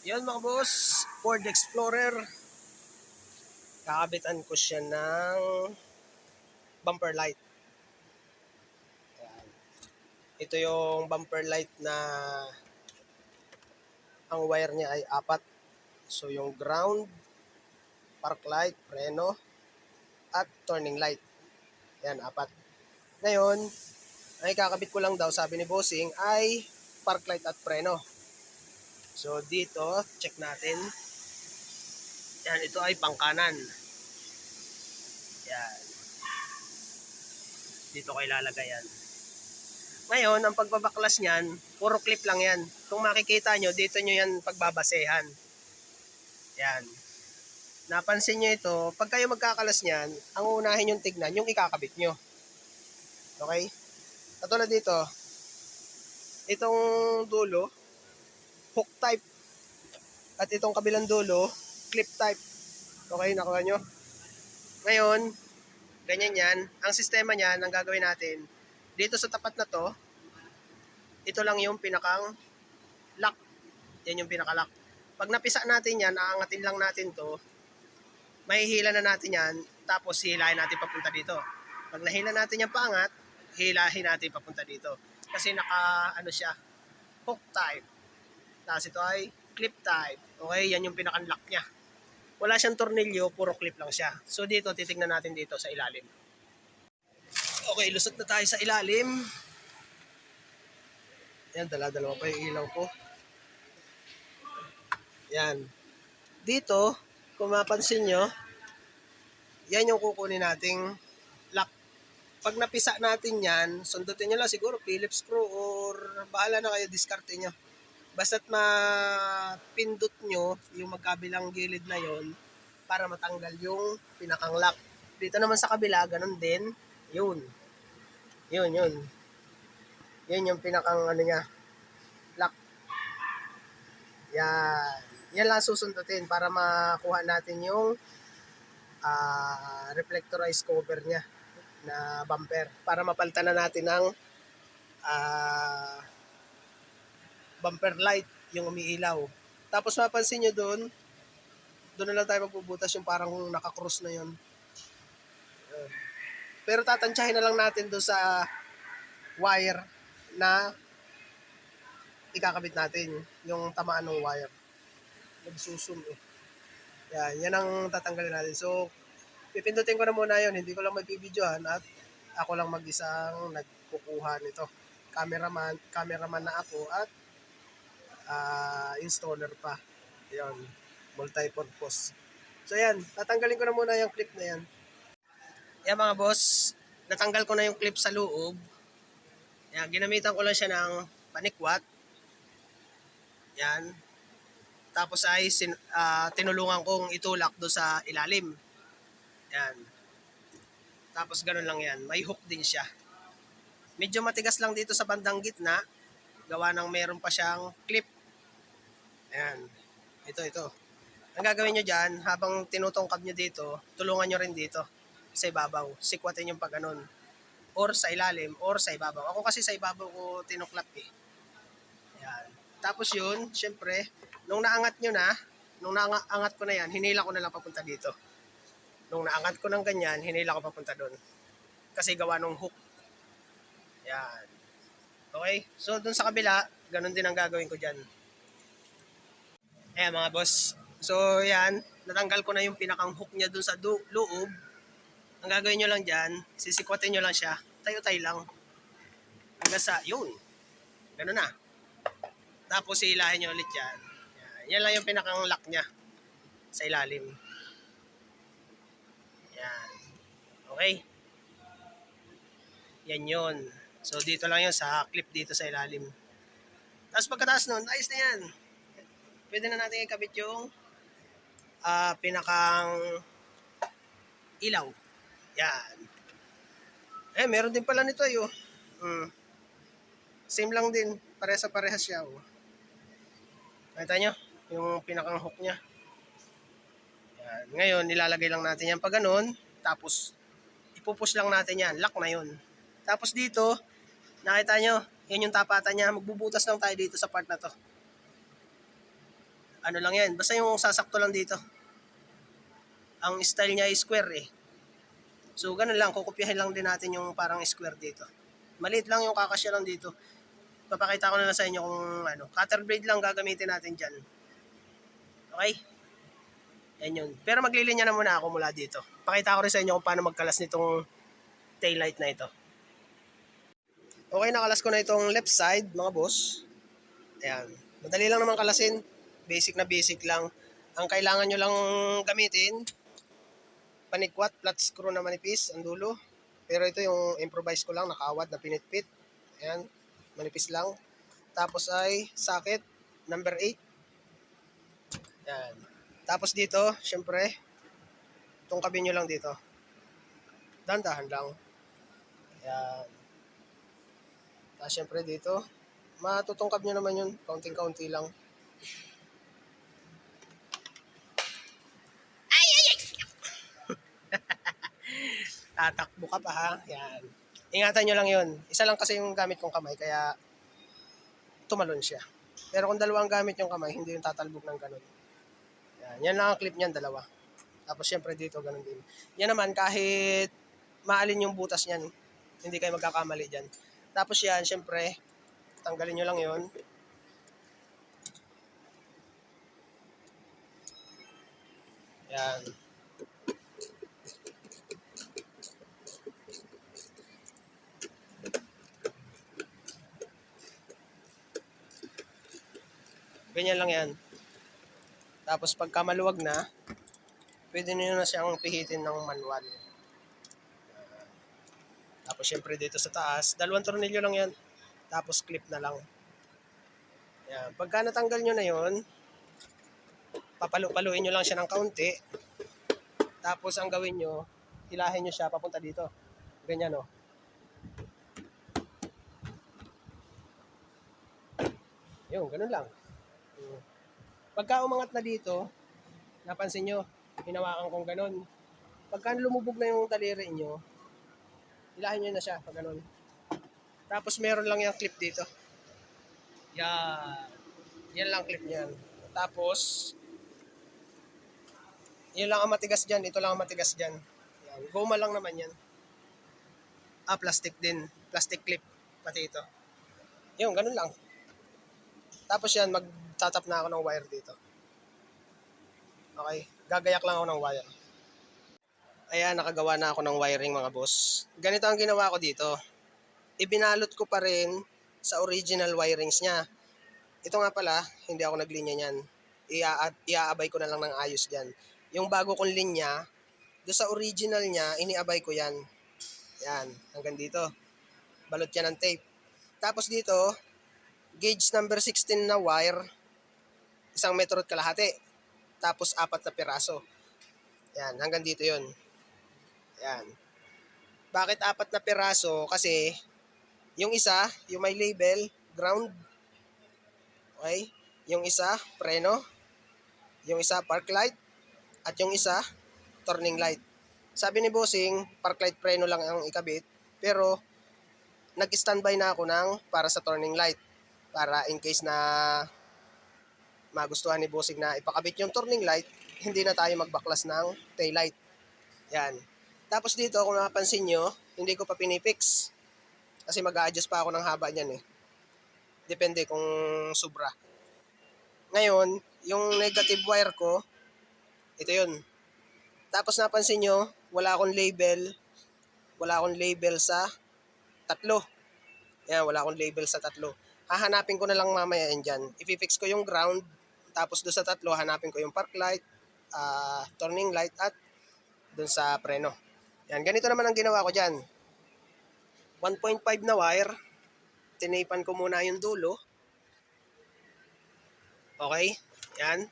Yun mga boss, Ford Explorer. Kakabitan ko siya ng bumper light. Ayan. Ito yung bumper light na ang wire niya ay apat. So yung ground, park light, preno, at turning light. Yan, apat. Ngayon, ay kakabit ko lang daw, sabi ni Bossing, ay park light at preno. So dito, check natin. Yan, ito ay pangkanan. Yan. Dito ko ilalagay yan. Ngayon, ang pagbabaklas niyan, puro clip lang yan. Kung makikita nyo, dito nyo yan pagbabasehan. Yan. Napansin nyo ito, pag kayo magkakalas niyan, ang unahin yung tignan, yung ikakabit nyo. Okay? Katulad dito, itong dulo, hook type. At itong kabilang dulo, clip type. Okay, nakuha nyo? Ngayon, ganyan yan. Ang sistema niyan, ang gagawin natin, dito sa tapat na to, ito lang yung pinakang lock. Yan yung pinaka-lock. Pag napisa natin yan, aangatin lang natin to, mahihila na natin yan, tapos hilahin natin papunta dito. Pag nahila natin yung paangat, hilahin natin papunta dito. Kasi ano siya, hook type. Tapos ito ay clip type. Okay, yan yung pinaka-lock niya. Wala siyang tornilyo, puro clip lang siya. So dito, titignan natin dito sa ilalim. Okay, lusot na tayo sa ilalim. Yan, dala-dalawa pa yung ilaw ko. Yan. Dito, kung mapansin nyo, yan yung kukunin nating lock. Pag napisa natin yan, sundutin nyo lang siguro Phillips screw or bahala na kayo, diskarte nyo. Basta't mapindot nyo yung magkabilang gilid na yon para matanggal yung pinakang lock. Dito naman sa kabila, ganun din. Yun. Yun yung pinakang ano niya, lock. Yan. Yan lang susundutin para makuha natin yung reflectorized cover niya na bumper. Para mapalitan na natin ng bumper light, yung umiilaw. Tapos mapansin nyo doon na lang tayo magbubutas yung parang nakakross na yun. Pero tatansyahin na lang natin doon sa wire na ikakabit natin, yung tamaan ng wire. Nagsusum eh. Yan ang tatanggalin natin. So, pipindutin ko na muna yun. Hindi ko lang may bibidyohan at ako lang mag-isang nagkukuha nito. Cameraman na ako at installer pa. Yan. Multi-purpose. So yan, tatanggalin ko na muna yung clip na yan. Yan mga boss, natanggal ko na yung clip sa loob. Yan, ginamitan ko lang siya ng panikwat. Yan. Tapos ay tinulungan kong itulak do sa ilalim. Yan. Tapos ganun lang yan. May hook din siya. Medyo matigas lang dito sa bandang gitna. Gawa ng meron pa siyang clip. Ayan. Ito. Ang gagawin nyo dyan, habang tinutungkab nyo dito, tulungan nyo rin dito sa ibabaw. Sikwatin yung pag ganun. Or sa ilalim, or sa ibabaw. Ako kasi sa ibabaw ko tinuklap eh. Ayan. Tapos yun, syempre, nung naangat ko na yan, hinila ko na lang papunta dito. Nung naangat ko ng ganyan, hinila ko papunta doon. Kasi gawa ng hook. Yan. Okay? So, doon sa kabila, ganun din ang gagawin ko dyan. Ayan mga boss. So, yan. Natanggal ko na yung pinakang hook niya doon sa loob. Ang gagawin nyo lang dyan, sisikwatin nyo lang siya. Tayo-tayo lang. Hanggang sa, yun. Ganun na. Tapos, hilahin nyo ulit yan. Yan lang yung pinakang lock niya sa ilalim. Yan. Okay? Yan yun. So, dito lang yun sa clip dito sa ilalim. Tapos pagkataas nun, ayos na yan. Pwede na natin ikabit yung pinakang ilaw. Yan. Meron din pala nito ayo. Same lang din. Parehas siya. Nakita nyo? Yung pinakang hook niya. Yan. Ngayon, nilalagay lang natin yan pag ganun. Tapos, ipupush lang natin yan. Lock na yun. Tapos dito, nakita nyo, yan yung tapatan niya. Magbubutas lang tayo dito sa part na to. Ano lang yan, basta yung sasakto lang dito. Ang style niya ay square eh. So ganun lang, kukopyahin lang din natin yung parang square dito. Maliit lang yung kakasya lang dito. Papakita ko na lang sa inyo kung ano, cutter blade lang gagamitin natin dyan. Okay? Yan yun. Pero maglilinya na muna ako mula dito. Pakita ko rin sa inyo kung paano magkalas nitong taillight na ito. Okay, nakalas ko na itong left side, mga boss. Ayan. Madali lang naman kalasin. Basic na basic lang. Ang kailangan nyo lang gamitin, panikwat, flat screw na manipis, ang dulo. Pero ito yung improvise ko lang, nakawad na pinitpit. Ayan, manipis lang. Tapos ay socket, number 8. Ayan. Tapos dito, syempre, tungkabin nyo lang dito. Dahan-dahan lang. Ayan. Tapos syempre dito, matutungkab nyo naman yun, kaunting-kaunti lang. Tatakbo ka pa ha. Yan. Ingatan nyo lang yun. Isa lang kasi yung gamit kong kamay, kaya tumalon siya. Pero kung dalawang gamit yung kamay, hindi yung tatalbog ng ganun. Yan. Yan lang ang clip niyan, dalawa. Tapos syempre dito, ganun din. Yan naman, kahit maalin yung butas niyan, hindi kayo magkakamali dyan. Tapos yan, syempre, tanggalin nyo lang yun. Yan. Ganyan lang yan. Tapos pagka maluwag na, pwede nyo na siyang pihitin ng manual. Tapos syempre dito sa taas, dalawang tornilyo lang yan. Tapos clip na lang. Yan. Pagka natanggal nyo na yon, papalu-paluin nyo lang siya ng kaunti. Tapos ang gawin nyo, hilahin nyo siya papunta dito. Ganyan o. Yun, ganun lang. Pagka umangat na dito, napansin nyo, hinawakan kong ganun. Pagka lumubog na yung daliri nyo, hilahin nyo na siya pag ganun. Tapos meron lang yung clip dito. Yan. Yan lang clip niyan. Tapos, yun lang ang matigas dyan. Ito lang ang matigas dyan. Yan. Goma lang naman yan. Plastic din. Plastic clip. Pati ito. Yun, ganun lang. Tapos yan, magtatap na ako ng wire dito. Okay. Gagayak lang ako ng wire. Ayan, nakagawa na ako ng wiring mga boss. Ganito ang ginawa ko dito. Ibinalot ko pa rin sa original wirings niya. Ito nga pala, hindi ako naglinya niyan. Iaabay ko na lang ng ayos dyan. Yung bago kong linya, doon sa original niya, iniabay ko yan. Yan, hanggang dito. Balot yan ng tape. Tapos dito, gauge number 16 na wire, 1 metro at kalahati. Tapos 4 na piraso. Yan, hanggang dito yon. Yan. Bakit 4 na piraso? Kasi, yung isa, yung may label, ground. Okay? Yung isa, preno. Yung isa, park light. At yung isa, turning light. Sabi ni Bossing, park light preno lang ang ikabit. Pero, nag-standby na ako para sa turning light. Para in case na magustuhan ni Bossing na ipakabit yung turning light, hindi na tayo magbaklas ng tail light. Yan. Tapos dito, kung napansin nyo, hindi ko pa pinipix. Kasi mag-a-adjust pa ako ng haba niyan eh. Depende kung sobra. Ngayon, yung negative wire ko, ito yun. Tapos napansin nyo, wala akong label sa tatlo. Yan, wala akong label sa tatlo. Hahanapin ko na lang mamaya yan dyan. I-fix ko yung ground, tapos doon sa tatlo, hanapin ko yung park light, turning light, at doon sa preno. Yan, ganito naman ang ginawa ko dyan. 1.5 na wire, tinipan ko muna yung dulo. Okay? Yan.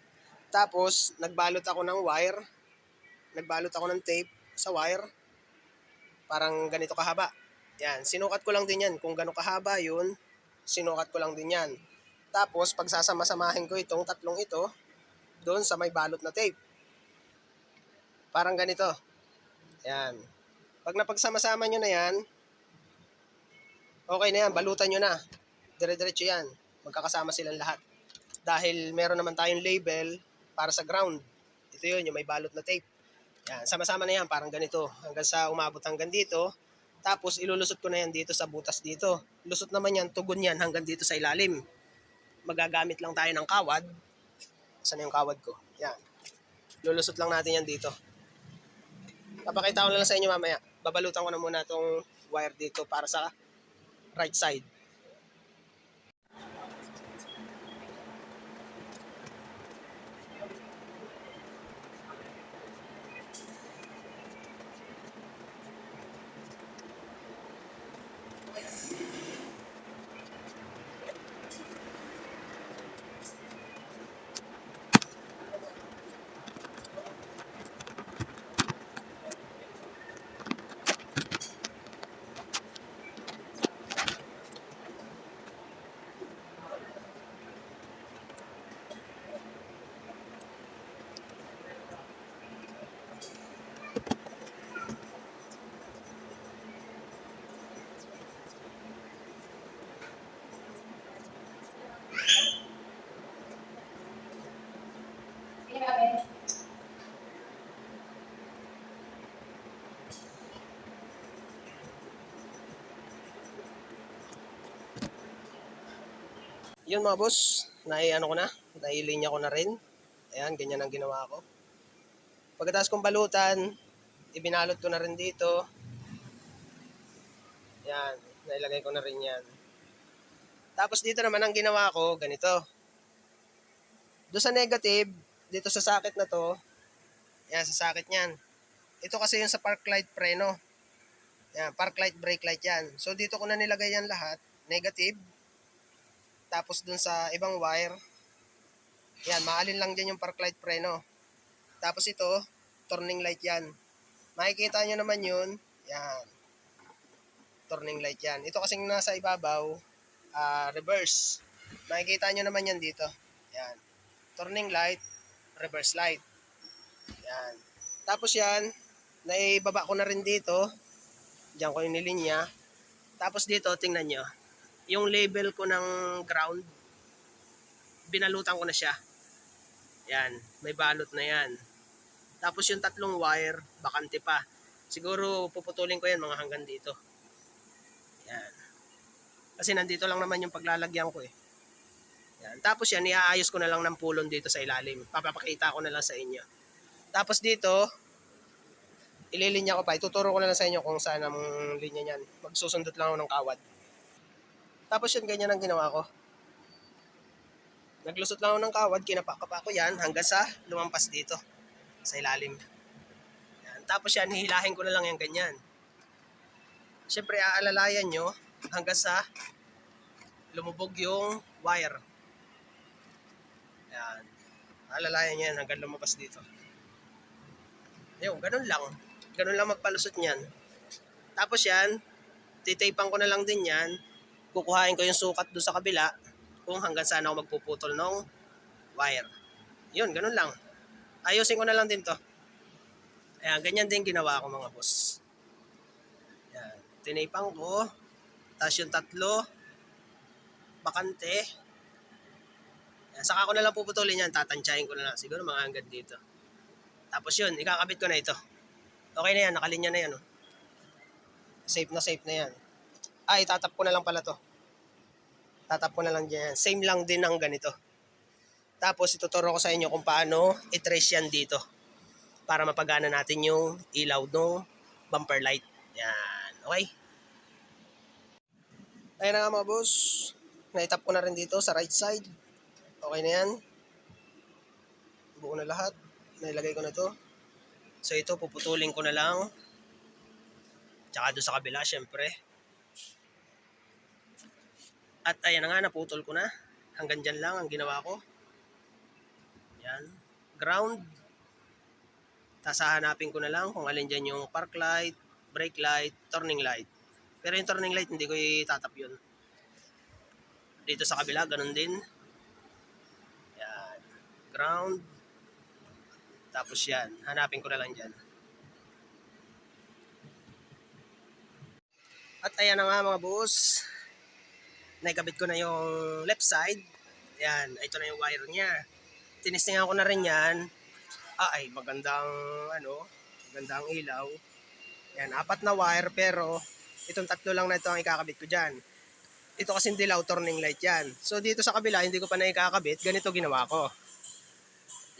Tapos, nagbalot ako ng wire. Nagbalot ako ng tape sa wire. Parang ganito kahaba. Yan. Sinukat ko lang din yan. Kung gano'ng kahaba yun, sinukat ko lang din yan. Tapos, pagsasama-samahin ko itong tatlong ito, doon sa may balot na tape. Parang ganito. Yan. Pag napagsama-sama nyo na yan, okay na yan. Balutan nyo na. Dire-diretso yan. Magkakasama silang lahat. dahil meron naman tayong label para sa ground. Ito yun, yung may balot na tape. Yan, sama-sama na yan, parang ganito. Hanggang sa umabot hanggang dito. Tapos ilulusot ko na yan dito sa butas dito. Lusot naman yan, tugon yan hanggang dito sa ilalim. Magagamit lang tayo ng kawad. Saan yung kawad ko? Yan. Lulusot lang natin yan dito. Papakita ko na lang sa inyo mamaya. Babalutan ko na muna itong wire dito para sa right side. Yun mga boss, nailinya ko na rin. Ayan, ganyan ang ginawa ko. Pagkatapos kong balutan, ibinalot ko na rin dito. Ayan, nailagay ko na rin yan. Tapos dito naman ang ginawa ko, ganito. Doon sa negative, dito sa socket na to, ayan, sa socket niyan. Ito kasi yung sa park light preno. Ayan, park light, brake light yan. So dito ko na nilagay yan lahat, negative. Tapos dun sa ibang wire, yan, maalin lang dyan yung park light preno. Tapos ito, turning light yan. Makikita nyo naman yun, yan, turning light yan. Ito kasing nasa ibabaw, reverse. Makikita nyo naman yan dito. Yan, turning light, reverse light. Yan. Tapos yan, naibaba ko na rin dito. Diyan ko yung nilinya. Tapos dito, tingnan nyo. Yung label ko ng ground, binalutan ko na siya. Yan, may balot na yan. Tapos yung tatlong wire, bakante pa. Siguro puputulin ko yan mga hanggang dito. Yan. Kasi nandito lang naman yung paglalagyan ko eh. Yan. Tapos yan, iaayos ko na lang ng pulon dito sa ilalim. Papapakita ko na lang sa inyo. Tapos dito, ililinya ko pa. Ituturo ko na lang sa inyo kung saan ang linya niyan. Magsusundot lang ako ng kawad. Tapos yun, ganyan ang ginawa ko. Naglusot lang ako ng kawad, kinapa ko yan hanggang sa lumampas dito sa ilalim. Yan. Tapos yan, hihilahin ko na lang yan ganyan. Siyempre, aalalayan nyo hanggang sa lumubog yung wire. Yan. Aalalayan nyo yan hanggang lumabas dito. Yung, ganun lang. Ganun lang magpalusot niyan. Tapos yan, titapang ko na lang din yan. Kukuhain ko yung sukat doon sa kabila kung hanggang saan ako magpuputol ng wire. Yun, ganun lang. Ayusin ko na lang din to. Ayan, ganyan din ginawa ko mga boss. Ayan, tinapang ko. Tapos yung tatlo, bakante. Ayan, saka ko na lang puputulin yan. Tatansyahin ko na lang. Siguro mga hanggang dito. Tapos yun, ikakabit ko na ito. Okay na yan, nakalinya na yan. Oh. Safe na yan. Itatap ko na lang pala to. Tatap ko na lang dyan. Same lang din ang ganito. Tapos ituturo ko sa inyo kung paano i-trace yan dito. Para mapagana natin yung ilaw ng bumper light. Yan. Okay? Ayan na nga mga boss. Naitap ko na rin dito sa right side. Okay na yan. Buo na lahat. Nailagay ko na to. So ito puputulin ko na lang. Tsaka doon sa kabila syempre. At ayan na nga, naputol ko na. Hanggang dyan lang ang ginawa ko. Yan. Ground. Tapos hahanapin ko na lang kung alin dyan yung park light, brake light, turning light. Pero yung turning light, hindi ko itatap yun. Dito sa kabila, ganun din. Yan. Ground. Tapos yan. Hanapin ko na lang dyan. At ayan na nga mga boss. Naikabit ko na yung left side. Yan, ito na yung wire niya. Tinistingan ko na rin yan. Ay, magandang ilaw. Yan, 4 na wire pero itong 3 lang na ito ang ikakabit ko dyan. Ito kasing dilaw, turning light yan. So dito sa kabila, hindi ko pa na ikakabit. Ganito ginawa ko.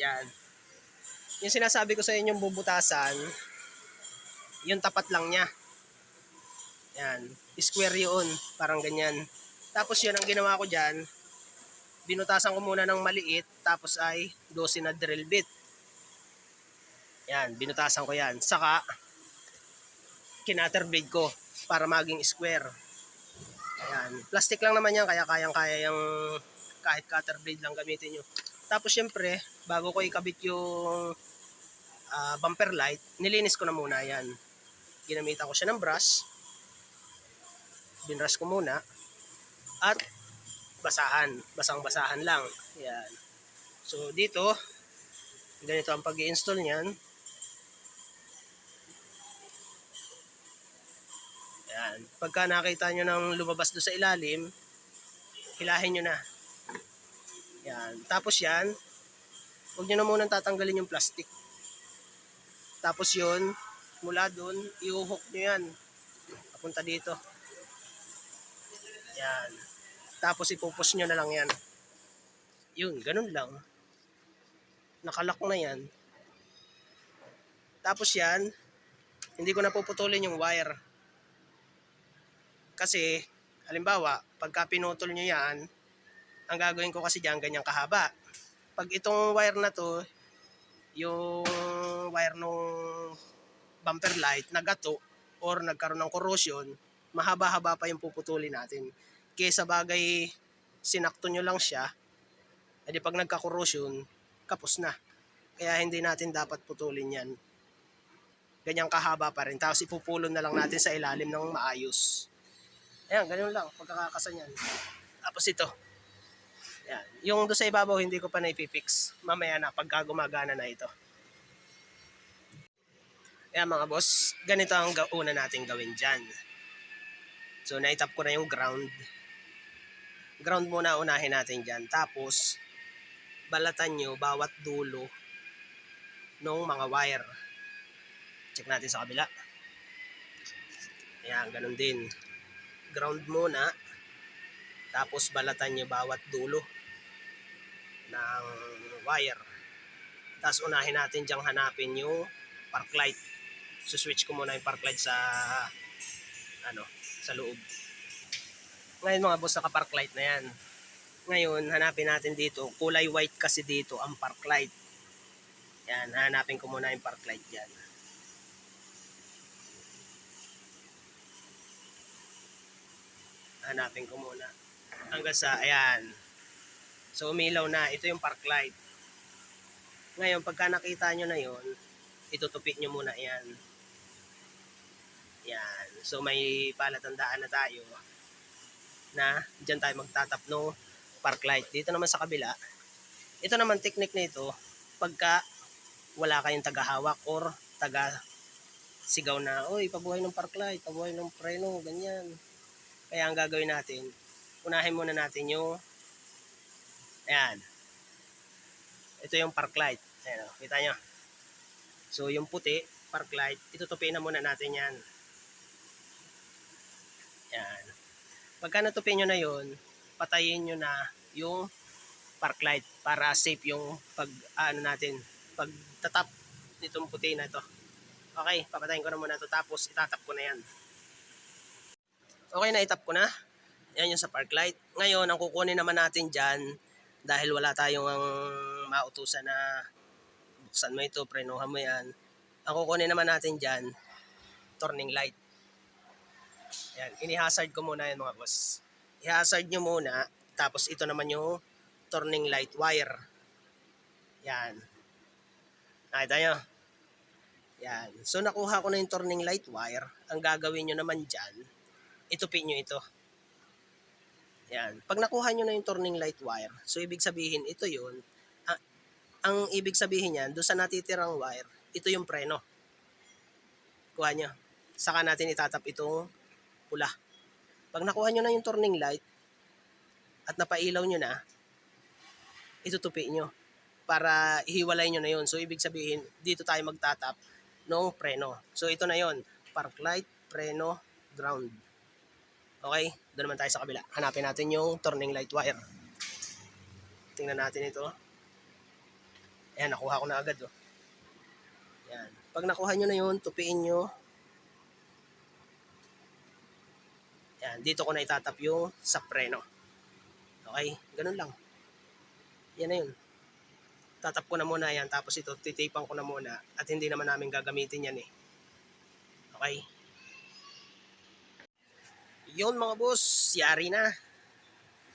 Yan. Yung sinasabi ko sa inyong bubutasan, yung tapat lang niya. Yan. Square yun. Parang ganyan. Tapos yun ang ginawa ko dyan. Binutasan ko muna ng maliit. Tapos ay 12 na drill bit. Yan. Binutasan ko yan. Saka, kinaterblade ko para maging square. Ayan. Plastic lang naman yan, kaya kayang-kaya yung kahit cutter blade lang gamitin nyo. Tapos syempre, bago ko ikabit yung bumper light, nilinis ko na muna yan. Ginamitan ko siya ng brush. Binrush ko muna. At basahan. Basang-basahan lang. Ayan. So dito, ganito ang pag-i-install niyan. Yan. Pagka nakita nyo nang lumabas doon sa ilalim, hilahin nyo na. Yan. Tapos yan, huwag nyo na munang tatanggalin yung plastic. Tapos yun, mula doon, i-hook nyo yan. Papunta dito. Yan. Tapos ipupus nyo na lang yan. Yun, ganun lang. Nakalock na yan. Tapos yan, hindi ko na puputulin yung wire. Kasi, halimbawa, pagka pinutol nyo yan, ang gagawin ko kasi dyan, ganyang kahaba. Pag itong wire na to, yung wire nung bumper light, nagato or nagkaroon ng corrosion, mahaba-haba pa yung puputulin natin. Kesa bagay, sinakto nyo lang siya, edi pag nagka-corrosion, kapos na. Kaya hindi natin dapat putulin yan. Ganyang kahaba pa rin. Tapos ipupulon na lang natin sa ilalim ng maayos. Ayan, ganun lang, pagkakakasan yan. Tapos ito. Ayan. Yung doon sa ibabaw, hindi ko pa na-ipipix. Mamaya na, pagka gumagana na ito. Ayan mga boss, ganito ang una natin gawin dyan. So, naitap ko na yung ground. Ground muna unahin natin dyan. Tapos, balatan nyo bawat dulo ng mga wire. Check natin sa kabila. Ayan, ganun din. Ground muna, tapos balatan nyo bawat dulo ng wire. Tapos unahin natin dyang hanapin yung park light. So switch ko muna yung park light sa sa loob. Ngayon mga boss, naka park light na yan. Ngayon hanapin natin dito, kulay white kasi dito ang park light. Yan, hanapin ko muna yung park light dyan. Hanapin ko muna hanggang sa ayan. So umilaw na, ito yung park light. Ngayon pagka nakita nyo na yon, itutupi nyo muna yan. Yan. So may palatandaan na tayo na dyan tayo magtatap no park light. Dito naman sa kabila, ito naman technique nito, pagka wala kayong tagahawak or taga sigaw na, oy pabuhay ng park light, pabuhay ng preno, ganyan. Kaya ang gagawin natin, unahin muna natin yung, ayan, ito yung park light. Ayan, kita nyo. So yung puti, park light, itutupiin na muna natin yan. Ayan. Pagka natupi nyo na yun, patayin nyo na yung park light para safe yung pagtatap nitong puti na ito. Okay, papatayin ko na muna ito, tapos itatap ko na yan. Okay, na-itap ko na. Yan yung sa park light. Ngayon, ang kukunin naman natin dyan, dahil wala tayong mautusan na buksan mo ito, prenuhan mo yan. Ang kukunin naman natin dyan, turning light. Yan, ini-hazard ko muna yan mga boss. I-hazard nyo muna, tapos ito naman yung turning light wire. Yan. Nakita nyo? Yan. So, nakuha ko na yung turning light wire. Ang gagawin nyo naman dyan, itupi nyo ito. Yan. Pag nakuha nyo na yung turning light wire, so ibig sabihin, ito yun. Ang ibig sabihin yan, doon sa natitirang wire, ito yung preno. Kuha nyo. Saka natin itatap itong pula. Pag nakuha nyo na yung turning light, at napailaw nyo na, itutupi nyo para ihiwalay nyo na yun. So, ibig sabihin, dito tayo magtatap ng preno. So, ito na yon, park light, preno, ground. Okay? Doon naman tayo sa kabila. Hanapin natin yung turning light wire. Tingnan natin ito. Ayan, nakuha ko na agad. Oh. Ayan. Pag nakuha nyo na yun, tupiin nyo. Ayan, dito ko na itatap yung sa preno. Okay? Ganun lang. Yan na yun. Tatap ko na muna yan. Tapos ito, titipang ko na muna. At hindi naman namin gagamitin yan eh. Okay? Yun mga boss, yari na.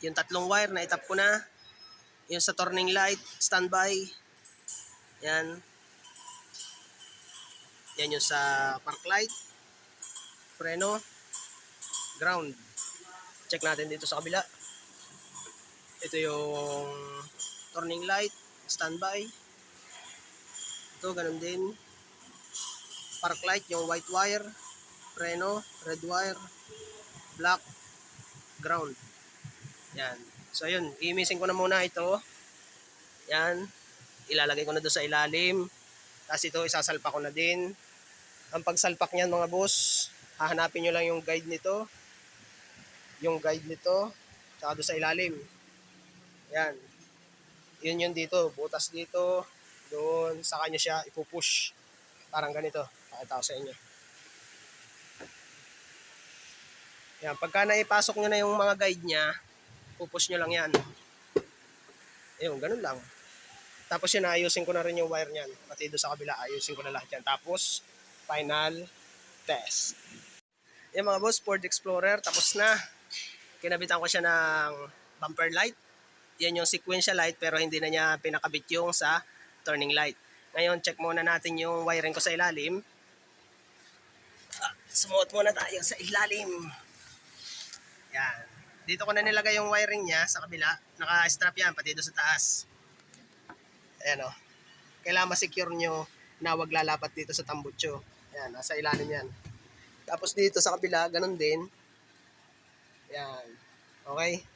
Yung tatlong wire na itap ko na. Yung sa turning light, standby. Yan. Yan yung sa park light, preno, ground. Check natin dito sa kabila. Ito yung turning light, standby. Ito, ganun din. Park light, yung white wire, preno, red wire, black, ground. Yan. So, yun. I-missing ko na muna ito. Yan. Ilalagay ko na doon sa ilalim. Tapos ito, isasalpak ko na din. Ang pagsalpak niyan mga boss, hahanapin nyo lang yung guide nito. Yung guide nito, tsaka doon sa ilalim. Yan. Yun dito. Butas dito. Doon. Saka nyo siya ipupush. Parang ganito. Pakita ko sa inyo. Yan. Pagka naipasok nyo na yung mga guide niya, pupush nyo lang yan. Ayun, ganun lang. Tapos yun, ayusin ko na rin yung wire niyan. Pati doon sa kabila, ayusin ko na lahat yan. Tapos, final test. Yan mga boss, Ford Explorer, tapos na. Kinabitan ko siya ng bumper light. Yan yung sequential light, pero hindi na niya pinakabit yung sa turning light. Ngayon, check muna natin yung wiring ko sa ilalim. Sumuot muna tayo sa ilalim. Yan. Dito ko na nilagay yung wiring niya sa kabila. Naka-strap yan, pati doon sa taas. Ayan o. Kailangan ma-secure nyo na wag lalapat dito sa tambutso. Ayan, nasa ilalim yan. Tapos dito sa kabila, ganun din. Ayan. Okay.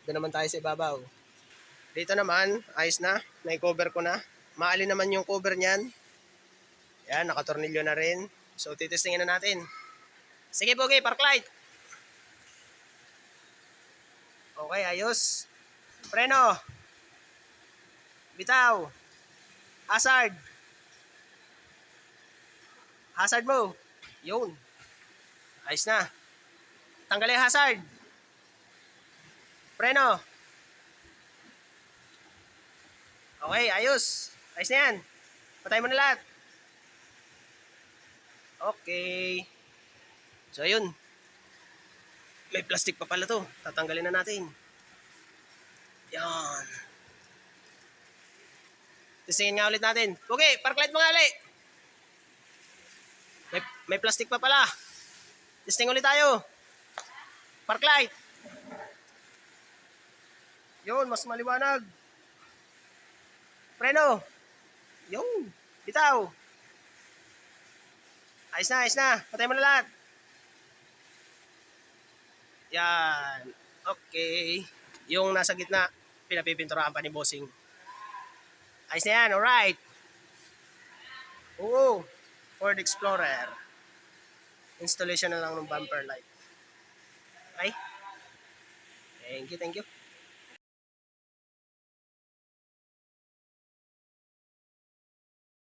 Doon naman tayo sa ibabaw. Dito naman, ayos na. Nai-cover ko na. Maalin naman yung cover niyan. Ayan, nakatornilyo na rin. So, titestingin na natin. Sige, Pogi, park light. Okay, ayos. Preno. Bitaw. Hazard. Hazard mo. Yun. Ayos na. Tanggalin yung hazard. Preno. Okay, ayos. Ayos na yan. Patay mo na lahat. Okay. So, yun. May plastic pa pala to. Tatanggalin na natin. Yan. Tisingin nga ulit natin. Okay, park light mo nga ulit. May plastic pa pala. Testing ulit tayo. Park light. Yun, mas maliwanag. Preno. Yun. Bitaw. Ayos na, ayos na. Patay mo na lahat. Yan. Okay. Yung nasa gitna, pinapipinturahan pa ni Bossing. Ayos na yan, alright. Oo, Ford Explorer. Installation na lang ng bumper light. Okay? Thank you, thank you.